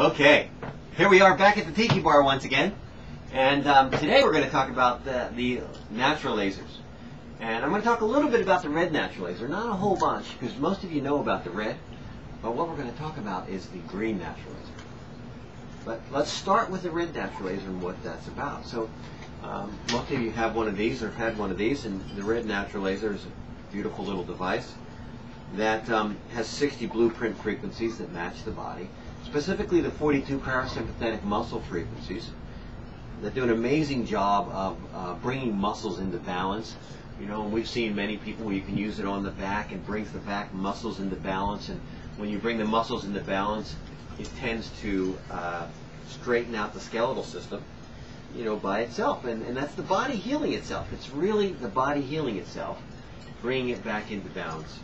Okay, here we are back at the Tiki Bar once again, and today we're going to talk about the Naturalisers. And I'm going to talk a little bit about the Red Naturalaser, not a whole bunch, because most of you know about the red, but what we're going to talk about is the Green Naturalaser. But let's start with the Red Naturalaser and what that's about. So most of you have one of these or have had one of these, and the Red Naturalaser is a beautiful little device that has 60 blueprint frequencies that match the body, specifically the 42 parasympathetic muscle frequencies that do an amazing job of bringing muscles into balance. You know, and we've seen many people where you can use it on the back and brings the back muscles into balance, and when you bring the muscles into balance, it tends to straighten out the skeletal system, you know, by itself, and that's the body healing itself. It's really the body healing itself, bringing it back into balance.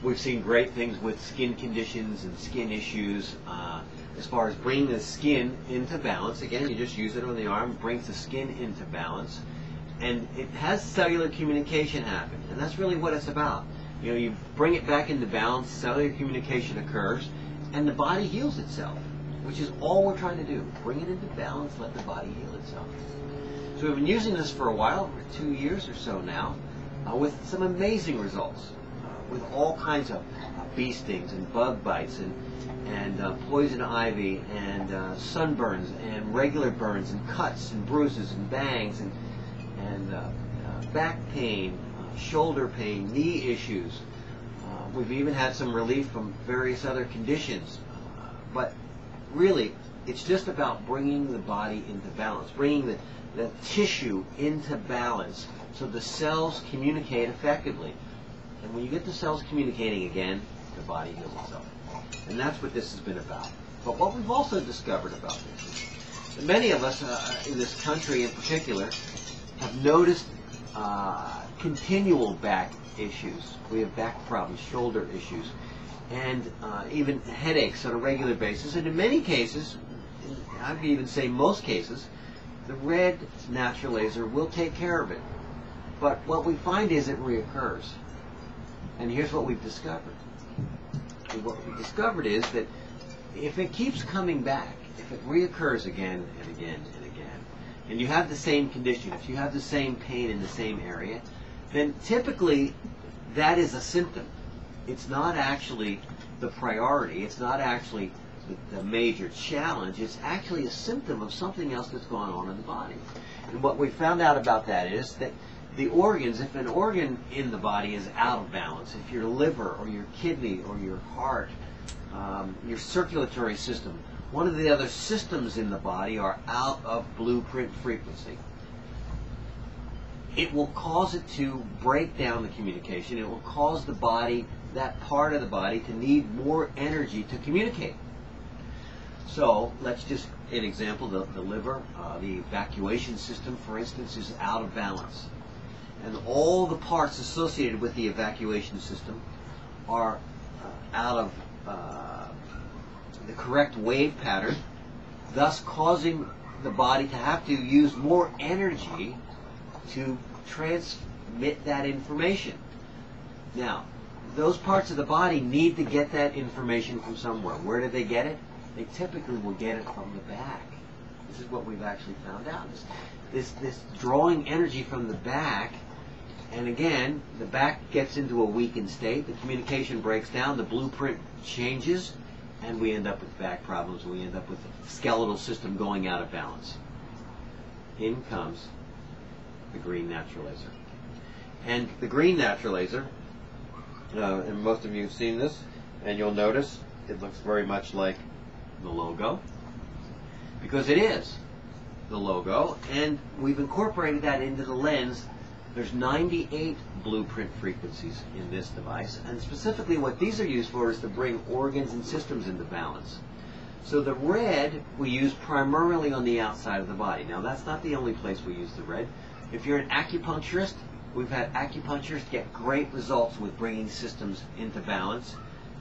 We've seen great things with skin conditions and skin issues as far as bringing the skin into balance. Again, you just use it on the arm, brings the skin into balance, and it has cellular communication happen, and that's really what it's about. You know, you bring it back into balance, cellular communication occurs, and the body heals itself, which is all we're trying to do. Bring it into balance, let the body heal itself. So we've been using this for a while, for 2 years or so now, with some amazing results. With all kinds of bee stings and bug bites and poison ivy and sunburns and regular burns and cuts and bruises and bangs and back pain, shoulder pain, knee issues. We've even had some relief from various other conditions. But really, it's just about bringing the body into balance, bringing the tissue into balance so the cells communicate effectively. And when you get the cells communicating again, the body heals itself. And that's what this has been about. But what we've also discovered about this is that many of us in this country in particular have noticed continual back issues. We have back problems, shoulder issues, and even headaches on a regular basis. And in many cases, I'd even say most cases, the Red Naturalaser will take care of it. But what we find is it reoccurs. And here's what we've discovered. And what we've discovered is that if it keeps coming back, if it reoccurs again and again and again, and you have the same condition, if you have the same pain in the same area, then typically that is a symptom. It's not actually the priority. It's not actually the major challenge. It's actually a symptom of something else that's going on in the body. And what we found out about that is that the organs, if an organ in the body is out of balance, if your liver or your kidney or your heart, your circulatory system, one of the other systems in the body are out of blueprint frequency, it will cause it to break down the communication. It will cause the body, that part of the body, to need more energy to communicate. So let's just, an example, the liver, the evacuation system, for instance, is out of balance. And all the parts associated with the evacuation system are out of the correct wave pattern, thus causing the body to have to use more energy to transmit that information. Now, those parts of the body need to get that information from somewhere. Where do they get it? They typically will get it from the back. This is what we've actually found out. This drawing energy from the back. And again, the back gets into a weakened state, the communication breaks down, the blueprint changes, and we end up with back problems. We end up with the skeletal system going out of balance. In comes the Green Naturalaser. And the Green Naturalaser, and most of you have seen this, and you'll notice it looks very much like the logo, because it is the logo, and we've incorporated that into the lens. There's 98 blueprint frequencies in this device, and specifically what these are used for is to bring organs and systems into balance. So the red we use primarily on the outside of the body. Now that's not the only place we use the red. If you're an acupuncturist, we've had acupuncturists get great results with bringing systems into balance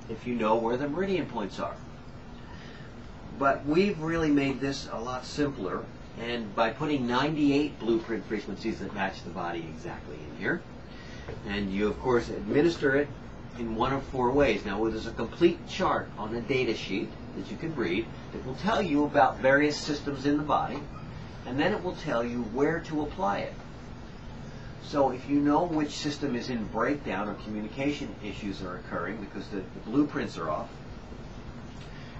if you know where the meridian points are. But we've really made this a lot simpler, and by putting 98 blueprint frequencies that match the body exactly in here, and you of course administer it in one of four ways. Now, there's a complete chart on a data sheet that you can read that will tell you about various systems in the body, and then it will tell you where to apply it. So if you know which system is in breakdown or communication issues are occurring because the blueprints are off,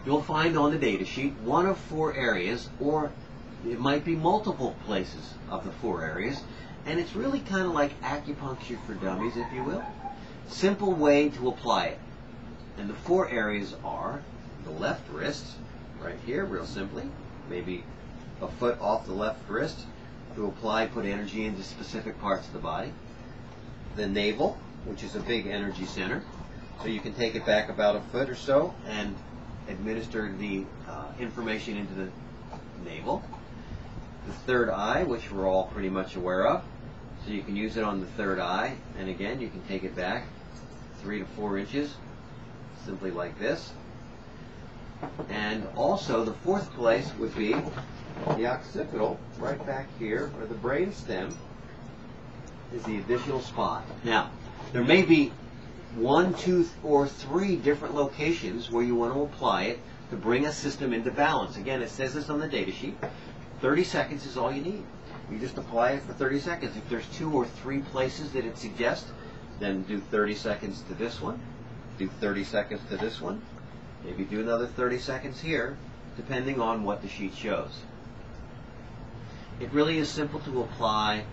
you'll find on the data sheet one of four areas, or it might be multiple places of the four areas, and it's really kind of like acupuncture for dummies, if you will. Simple way to apply it. And the four areas are the left wrist, right here, real simply, maybe a foot off the left wrist to apply, put energy into specific parts of the body. The navel, which is a big energy center, so you can take it back about a foot or so and administer the information into the navel. The third eye, which we're all pretty much aware of, so you can use it on the third eye, and again you can take it back 3 to 4 inches, simply like this. And also the fourth place would be the occipital, right back here, or the brain stem is the additional spot. Now, there may be 1, 2, or 3 different locations where you want to apply it to bring a system into balance. Again, it says this on the data sheet. 30 seconds is all you need. You just apply it for 30 seconds. If there's 2 or 3 places that it suggests, then do 30 seconds to this one, do 30 seconds to this one, maybe do another 30 seconds here, depending on what the sheet shows. It really is simple to apply,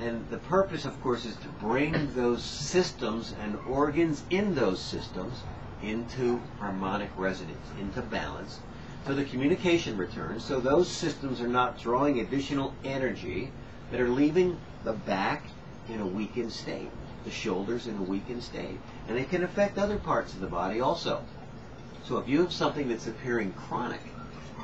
and the purpose, of course, is to bring those systems and organs in those systems into harmonic resonance, into balance, so the communication returns, so those systems are not drawing additional energy that are leaving the back in a weakened state, the shoulders in a weakened state, and it can affect other parts of the body also. So if you have something that's appearing chronic,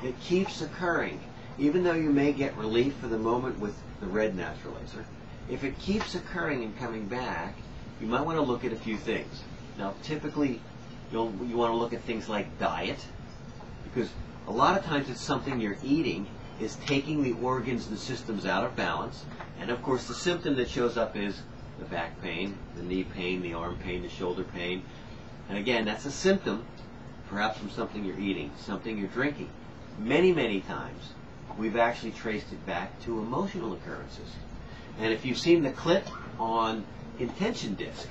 it keeps occurring, even though you may get relief for the moment with the Red Naturalaser, if it keeps occurring and coming back, you might want to look at a few things. Now, typically, you want to look at things like diet, because a lot of times it's something you're eating is taking the organs and systems out of balance, and of course the symptom that shows up is the back pain, the knee pain, the arm pain, the shoulder pain, and again, that's a symptom perhaps from something you're eating, something you're drinking. Many, many times we've actually traced it back to emotional occurrences. And if you've seen the clip on intention disc,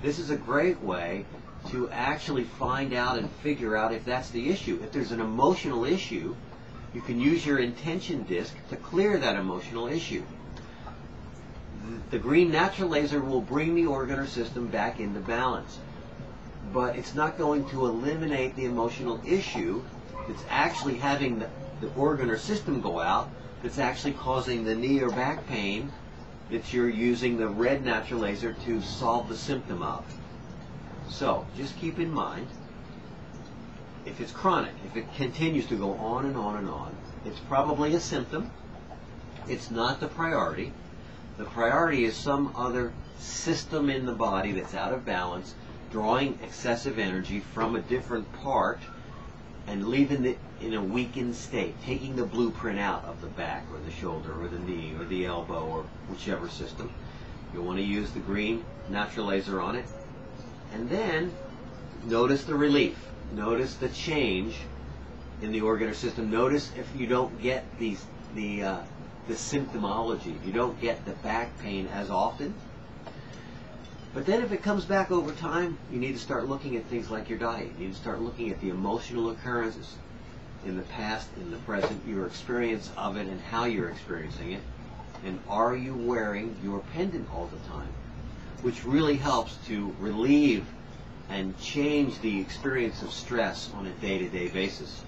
this is a great way to actually find out and figure out if that's the issue. If there's an emotional issue, you can use your intention disc to clear that emotional issue. The Green Naturalaser will bring the organ or system back into balance, but it's not going to eliminate the emotional issue that's actually having the organ or system go out, that's actually causing the knee or back pain that you're using the Red Naturalaser to solve the symptom of. So, just keep in mind, if it's chronic, if it continues to go on and on and on, it's probably a symptom. It's not the priority. The priority is some other system in the body that's out of balance, drawing excessive energy from a different part and leaving it in a weakened state, taking the blueprint out of the back or the shoulder or the knee or the elbow or whichever system. You'll want to use the Green Naturalaser on it. And then notice the relief. Notice the change in the organ or system. Notice if you don't get the symptomology. You don't get the back pain as often. But then if it comes back over time, you need to start looking at things like your diet. You need to start looking at the emotional occurrences in the past, in the present, your experience of it and how you're experiencing it. And are you wearing your pendant all the time? Which really helps to relieve and change the experience of stress on a day-to-day basis.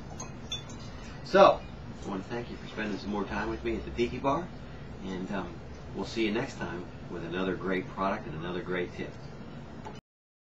So, I want to thank you for spending some more time with me at the Tiki Bar, and we'll see you next time with another great product and another great tip.